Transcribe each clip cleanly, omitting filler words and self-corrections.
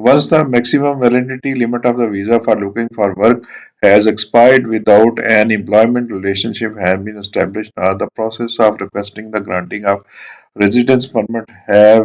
Once the maximum validity limit of the visa for looking for work has expired without an employment relationship has been established or the process of requesting the granting of residence permit have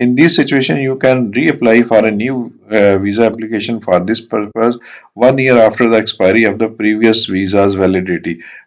In this situation, you can reapply for a new visa application for this purpose 1 year after the expiry of the previous visa's validity।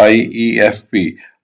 IEFP।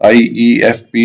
IEFP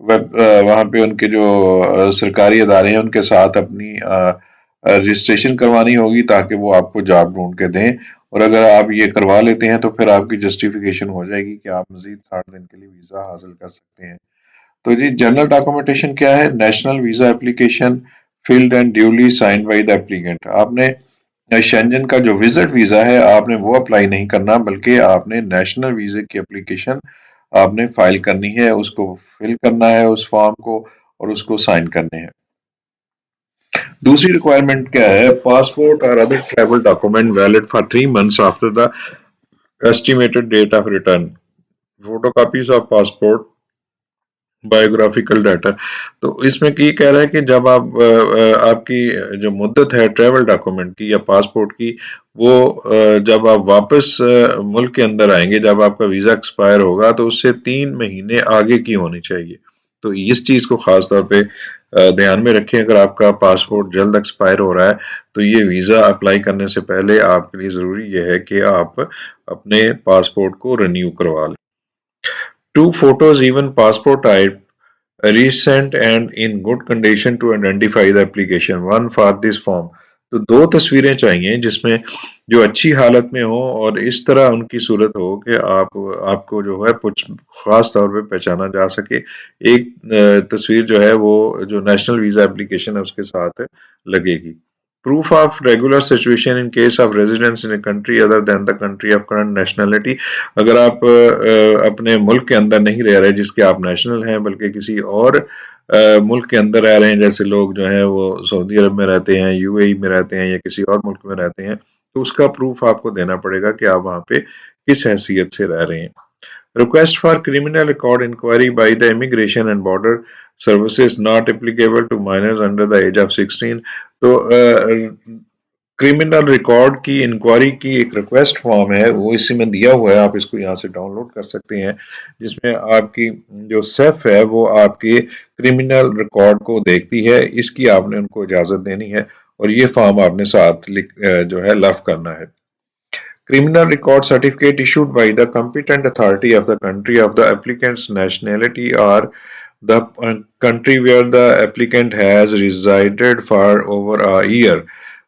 وہاں پہ ان کے جو سرکاری ادارے ہیں ان کے ساتھ اپنی رجسٹریشن کروانی ہوگی تاکہ وہ آپ کو جاب ڈھونڈ کے دیں، اور اگر آپ یہ کروا لیتے ہیں تو پھر آپ کی جسٹیفیکیشن ہو جائے گی کہ آپ مزید 60 دن کے لیے ویزا حاصل کر سکتے ہیں۔ تو جی جنرل ڈاکومنٹیشن کیا ہے؟ National visa application filled and duly sign by the applicant. آپ نے شینجن کا جو وزٹ ویزا ہے آپ نے وہ اپلائی نہیں کرنا، بلکہ آپ نے نیشنل ویزے کی اپلیکیشن آپ نے فائل کرنی ہے، اس کو فل کرنا ہے اس فارم کو، اور اس کو سائن کرنے ہیں۔ دوسری ریکوائرمنٹ کیا ہے؟ پاسپورٹ اور other travel document valid for 3 months after the estimated date of return, photo copies of passport, biographical data. تو اس میں یہ کہہ رہا ہے کہ جب آپ کی جو مدت ہے ٹریول ڈاکومنٹ کی یا پاسپورٹ کی، وہ جب آپ واپس ملک کے اندر آئیں گے، جب آپ کا ویزا ایکسپائر ہوگا تو اس سے 3 مہینے آگے کی ہونی چاہیے۔ تو اس چیز کو خاص طور پہ دھیان میں رکھیں۔ اگر آپ کا پاسپورٹ جلد ایکسپائر ہو رہا ہے تو یہ ویزا اپلائی کرنے سے پہلے آپ کے لیے ضروری یہ ہے کہ آپ اپنے پاسپورٹ کو رینیو کروا لیں۔ 2 photos even passport type recent and in good condition to identify the application one for this form۔ تو 2 تصویریں چاہیے جس میں جو اچھی حالت میں ہو اور اس طرح ان کی صورت ہو کہ آپ کو جو ہے کچھ خاص طور پہ پہچانا جا سکے۔ ایک تصویر جو ہے وہ جو نیشنل ویزا اپلیکیشن ہے اس کے ساتھ لگے گی۔ Proof of regular situation in case of residence in a country other than the country of current nationality. اگر آپ اپنے ملک کے اندر نہیں رہ رہے جس کے آپ نیشنل ہیں، بلکہ کسی اور ملک کے اندر رہ رہے ہیں، جیسے لوگ جو ہیں وہ سعودی عرب میں رہتے ہیں، یو اے ای میں رہتے ہیں یا کسی اور ملک میں رہتے ہیں، تو اس کا پروف آپ کو دینا پڑے گا کہ آپ وہاں پہ کس حیثیت سے رہ رہے ہیں۔ Request for criminal record inquiry by the Immigration and Border Services not applicable to minors under the age of 16۔ تو کرمنل ریکارڈ کی انکوائری کی ایک ریکویسٹ فارم ہے، وہ اسی میں دیا ہوا ہے، آپ اس کو یہاں سے ڈاؤن لوڈ کر سکتے ہیں، جس میں آپ کی جو سیف ہے وہ آپ کے کرمنل ریکارڈ کو دیکھتی ہے۔ اس کی آپ نے ان کو اجازت دینی ہے اور یہ فارم آپ نے ساتھ جو ہے لف کرنا ہے۔ Criminal record certificate issued by the competent authority of the country of the applicant's nationality or the country where the applicant has resided for over a year۔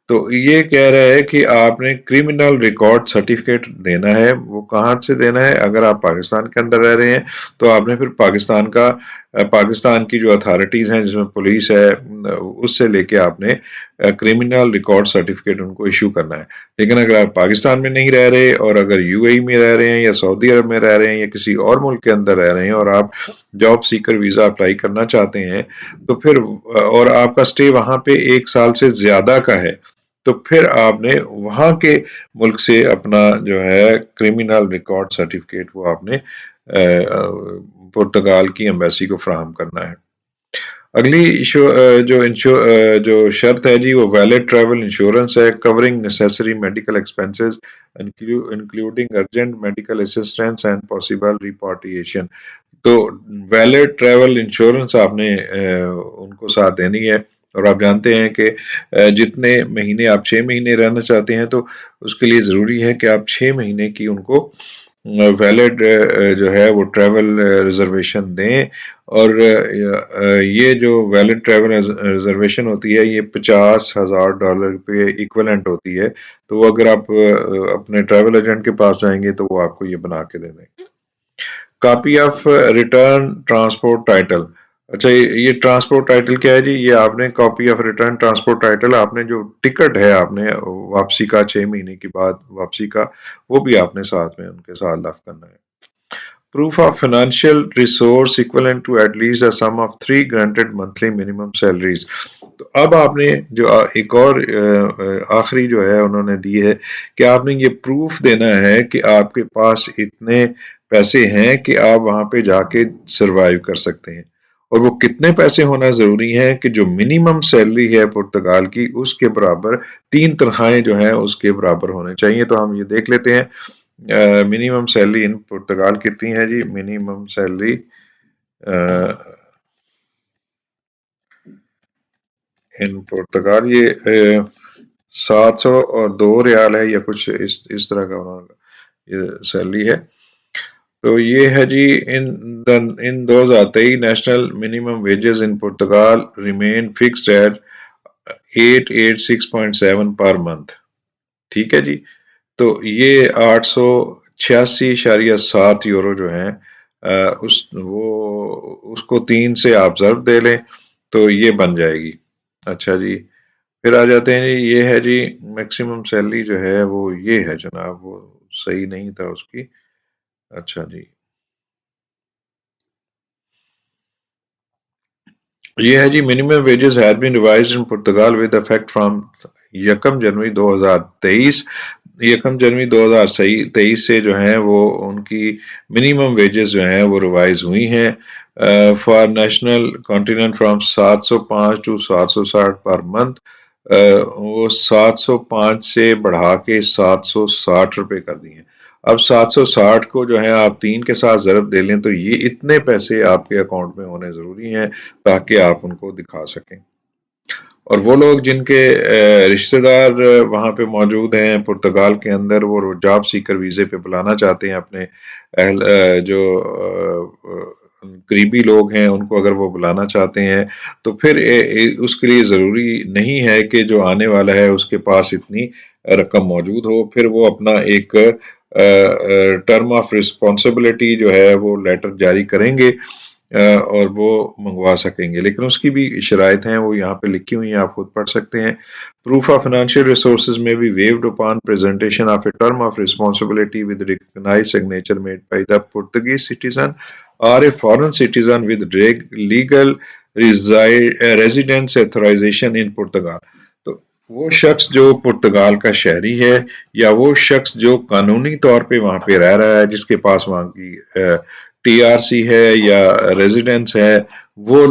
تو یہ کہہ رہا ہے کہ آپ نے کرمنل ریکارڈ سرٹیفکیٹ دینا ہے۔ وہ کہاں سے دینا ہے؟ اگر آپ پاکستان کے اندر رہ رہے ہیں تو آپ نے پھر پاکستان کی جو اتھارٹیز ہیں جس میں پولیس ہے اس سے لے کے آپ نے کرمنل ریکارڈ سرٹیفکیٹ ان کو ایشو کرنا ہے۔ لیکن اگر آپ پاکستان میں نہیں رہ رہے اور اگر یو اے ای میں رہ رہے ہیں یا سعودی عرب میں رہ رہے ہیں یا کسی اور ملک کے اندر رہ رہے ہیں اور آپ جاب سیکر ویزا اپلائی کرنا چاہتے ہیں تو پھر اور آپ کا سٹے وہاں پہ 1 سال سے زیادہ کا ہے، تو پھر آپ نے وہاں کے ملک سے اپنا جو ہے کرمنل ریکارڈ سرٹیفکیٹ وہ آپ نے پرتگال کی ایمبیسی کو فراہم کرنا ہے۔ اگلی جو شرط ہے جی وہ ویلڈ ٹریول انشورنس ہے، covering necessary medical expenses including urgent medical assistance and possible repatriation. تو ویلڈ ٹریول انشورنس آپ نے ان کو ساتھ دینی ہے، اور آپ جانتے ہیں کہ جتنے مہینے آپ 6 مہینے رہنا چاہتے ہیں تو اس کے لیے ضروری ہے کہ آپ 6 مہینے کی ان کو ویلڈ جو ہے وہ ٹریول ریزرویشن دیں، اور یہ جو ویلڈ ٹریول ریزرویشن ہوتی ہے یہ $50,000 پہ ایکولنٹ ہوتی ہے، تو اگر آپ اپنے ٹریول ایجنٹ کے پاس جائیں گے تو وہ آپ کو یہ بنا کے دے دیں۔ Copy of return transport title. اچھا یہ ٹرانسپورٹ ٹائٹل کیا ہے جی؟ یہ آپ نے copy of return transport title, آپ نے جو ٹکٹ ہے آپ نے واپسی کا 6 مہینے کے بعد واپسی کا، وہ بھی آپ نے ساتھ میں ان کے ساتھ لفٹ کرنا ہے۔ Proof of financial resource equivalent to at least a sum of 3 granted monthly minimum salaries۔ تو اب آپ نے جو ایک اور آخری جو ہے انہوں نے دی ہے کہ آپ نے یہ پروف دینا ہے کہ آپ کے پاس اتنے پیسے ہیں کہ آپ وہاں پہ جا کے سروائیو کر سکتے ہیں، اور وہ کتنے پیسے ہونا ضروری ہے کہ جو منیمم سیلری ہے پرتگال کی اس کے برابر 3 تنخواہیں جو ہیں اس کے برابر ہونے چاہیے۔ تو ہم یہ دیکھ لیتے ہیں منیمم سیلری ان پرتگال کتنی ہے جی؟ منیمم سیلری ان پرتگال یہ 702 ریال ہے یا کچھ اس طرح کا یہ سیلری ہے۔ تو یہ ہے جی in 2023 national minimum wages in Portugal remain fixed at 886.7 per month. ٹھیک ہے جی. تو یہ 886.7 یورو جو ہیں اس کو 3 سے آپ ضرب دے لیں تو یہ بن جائے گی. اچھا جی. پھر آ جاتے ہیں جی. یہ ہے جی میکسیمم سیلری جو ہے وہ یہ ہے جناب، وہ صحیح نہیں تھا اس کی. اچھا جی. یہ ہے جی minimum wages has been revised in Portugal with effect from 1 جنوری 2023. 1 جنوری 2023 سے جو ہیں وہ ان کی منیمم ویجز جو ہیں وہ ریوائز ہوئی ہیں for national continent from 705 to 760 per month. وہ 705 سے بڑھا کے 760 روپے کر دی ہیں. اب 760 کو جو ہے آپ 3 کے ساتھ ضرب دے لیں تو یہ اتنے پیسے آپ کے اکاؤنٹ میں ہونے ضروری ہیں تاکہ آپ ان کو دکھا سکیں. اور وہ لوگ جن کے رشتہ دار وہاں پہ موجود ہیں پرتگال کے اندر، وہ جاب سیکر ویزے پہ بلانا چاہتے ہیں اپنے اہل جو قریبی لوگ ہیں ان کو، اگر وہ بلانا چاہتے ہیں تو پھر اس کے لیے ضروری نہیں ہے کہ جو آنے والا ہے اس کے پاس اتنی رقم موجود ہو. پھر وہ اپنا ایک ٹرم آف رسپانسبلٹی جو ہے وہ لیٹر جاری کریں گے اور وہ منگوا سکیں گے. لیکن اس کی بھی شرائط ہیں، وہ یہاں پہ لکھی ہوئی ہیں، آپ خود پڑھ سکتے ہیں. پروف آف فائنینشیل ریسورسز میں بھی viewed upon presentation of a term of responsibility with recognise signature made by the Portuguese citizen اور a foreign citizen with legal residence authorisation in Portugal. تو وہ شخص جو پرتگال کا شہری ہے یا وہ شخص جو قانونی طور پہ وہاں پہ رہ رہا ہے، جس کے پاس وہاں کی ٹی آر سی ہے یا ریزیڈنس ہے، وہ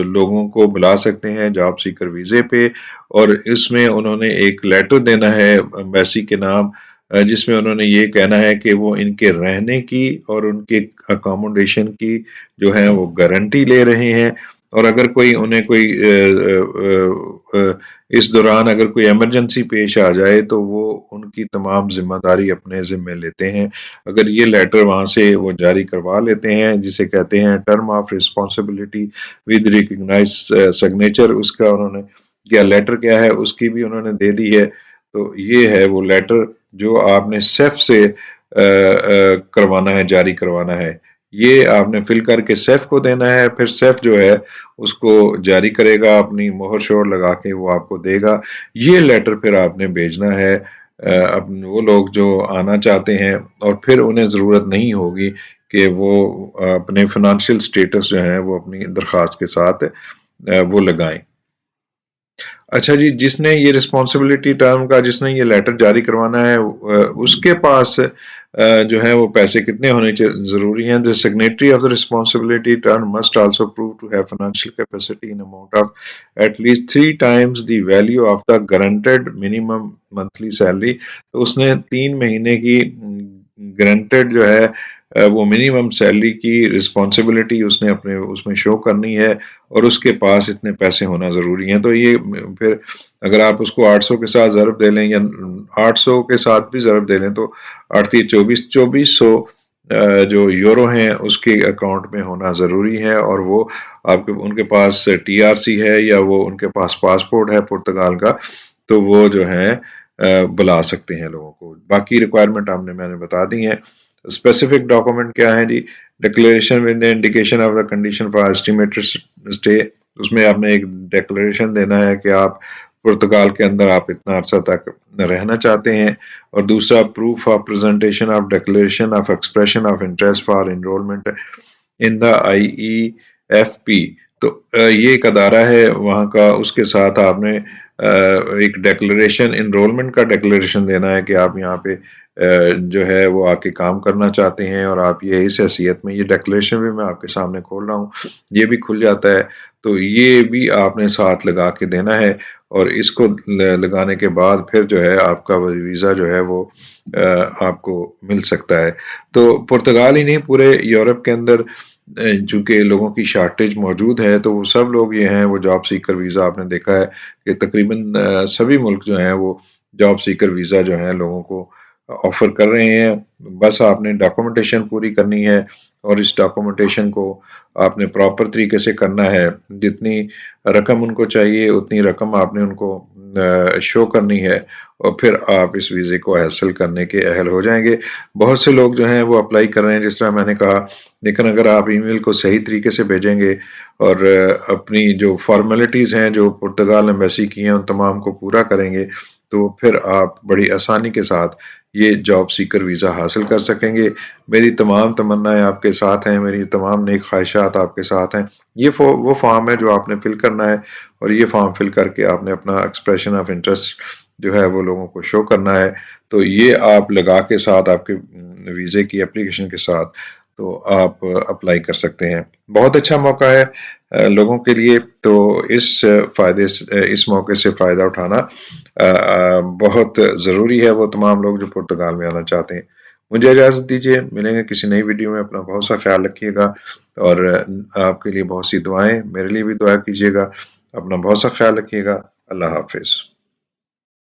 لوگوں کو بلا سکتے ہیں جاب سیکر ویزے پہ. اور اس میں انہوں نے ایک لیٹر دینا ہے ایمبیسی کے نام، جس میں انہوں نے یہ کہنا ہے کہ وہ ان کے رہنے کی اور ان کے اکاموڈیشن کی جو ہے وہ گارنٹی لے رہے ہیں. اور اگر انہیں کوئی اس دوران اگر کوئی ایمرجنسی پیش آ جائے تو وہ ان کی تمام ذمہ داری اپنے ذمے لیتے ہیں. اگر یہ لیٹر وہاں سے وہ جاری کروا لیتے ہیں، جسے کہتے ہیں term of responsibility with recognise signature, اس کا انہوں نے کیا لیٹر کیا ہے اس کی بھی انہوں نے دے دی ہے. تو یہ ہے وہ لیٹر جو آپ نے سیف سے کروانا ہے، جاری کروانا ہے. یہ آپ نے فل کر کے سیف کو دینا ہے، پھر سیف جو ہے اس کو جاری کرے گا، اپنی مہر شور لگا کے وہ آپ کو دے گا. یہ لیٹر پھر آپ نے بھیجنا ہے وہ لوگ جو آنا چاہتے ہیں، اور پھر انہیں ضرورت نہیں ہوگی کہ وہ اپنے فنانشیل سٹیٹس جو ہیں وہ اپنی درخواست کے ساتھ وہ لگائیں. اچھا جی. جس نے یہ رسپانسبلٹی ٹرم کا جس نے یہ لیٹر جاری کروانا ہے اس کے پاس جو ہے وہ پیسے کتنے ہونے ضروری ہیں. The signatory of the responsibility term must also prove to have financial capacity in amount of at least 3 times the value of the guaranteed minimum monthly salary. تو اس نے 3 مہینے کی گارنٹیڈ جو ہے وہ منیمم سیلری کی رسپانسبلٹی اس نے اپنے اس میں شو کرنی ہے، اور اس کے پاس اتنے پیسے ہونا ضروری ہیں. تو یہ پھر اگر آپ اس کو 800 کے ساتھ ضرب دے لیں یا 800 کے ساتھ بھی ضرب دے لیں تو 2400 جو یورو ہیں اس کے اکاؤنٹ میں ہونا ضروری ہے. اور وہ آپ کے ان کے پاس ٹی آر سی ہے یا وہ ان کے پاس پاسپورٹ ہے پرتگال کا، تو وہ جو ہے بلا سکتے ہیں لوگوں کو. باقی ریکوائرمنٹ میں نے بتا دی ہیں. اسپیسیفک ڈاکومنٹ کیا ہے جی؟ Declaration with indication of the condition for estimated stay. اس میں آپ نے ایک ڈکلیریشن دینا ہے کہ آپ پرتگال کے اندر آپ اتنا عرصہ تک رہنا چاہتے ہیں. اور دوسرا proof of presentation of declaration of expression of interest for enrolment in the I E F P. تو یہ ایک ادارہ ہے وہاں کا، اس کے ساتھ آپ نے ایک ڈیکلریشن انرولمنٹ کا ڈیکلریشن دینا ہے کہ آپ یہاں پہ جو ہے وہ آ کے کام کرنا چاہتے ہیں، اور آپ یہ اس حیثیت میں، یہ ڈیکلریشن بھی میں آپ کے سامنے کھول رہا ہوں، یہ بھی کھل جاتا ہے. تو یہ بھی آپ نے ساتھ لگا کے دینا ہے، اور اس کو لگانے کے بعد پھر جو ہے آپ کا ویزا جو ہے وہ آپ کو مل سکتا ہے. تو پرتگال ہی نہیں، پورے یورپ کے اندر چونکہ لوگوں کی شارٹیج موجود ہے، تو وہ سب لوگ یہ ہیں وہ جاب سیکر ویزا. آپ نے دیکھا ہے کہ تقریباً سبھی ملک جو ہیں وہ جاب سیکر ویزا جو ہیں لوگوں کو آفر کر رہے ہیں، بس آپ نے ڈاکومنٹیشن پوری کرنی ہے اور اس ڈاکومنٹیشن کو آپ نے پراپر طریقے سے کرنا ہے۔ جتنی رقم ان کو چاہیے اتنی رقم آپ نے ان کو شو کرنی ہے، اور پھر آپ اس ویزے کو حاصل کرنے کے اہل ہو جائیں گے۔ بہت سے لوگ جو ہیں وہ اپلائی کر رہے ہیں جس طرح میں نے کہا، لیکن اگر آپ ای میل کو صحیح طریقے سے بھیجیں گے اور اپنی جو فارمیلٹیز ہیں جو پرتگال ایمبیسی کی ہیں ان تمام کو پورا کریں گے، تو پھر آپ بڑی آسانی کے ساتھ یہ جاب سیکر ویزا حاصل کر سکیں گے۔ میری تمام تمنائیں آپ کے ساتھ ہیں، میری تمام نیک خواہشات آپ کے ساتھ ہیں۔ یہ وہ فارم ہے جو آپ نے فل کرنا ہے، اور یہ فارم فل کر کے آپ نے اپنا ایکسپریشن آف انٹرسٹ جو ہے وہ لوگوں کو شو کرنا ہے۔ تو یہ آپ لگا کے ساتھ آپ کے ویزے کی اپلیکیشن کے ساتھ تو آپ اپلائی کر سکتے ہیں۔ بہت اچھا موقع ہے لوگوں کے لیے، تو اس موقع سے فائدہ اٹھانا بہت ضروری ہے وہ تمام لوگ جو پرتگال میں آنا چاہتے ہیں۔ مجھے اجازت دیجیے، ملیں گے کسی نئی ویڈیو میں۔ اپنا بہت سا خیال رکھیے گا، اور آپ کے لیے بہت سی دعائیں، میرے لیے بھی دعا کیجیے گا۔ اپنا بہت سا خیال رکھیے گا۔ اللہ حافظ۔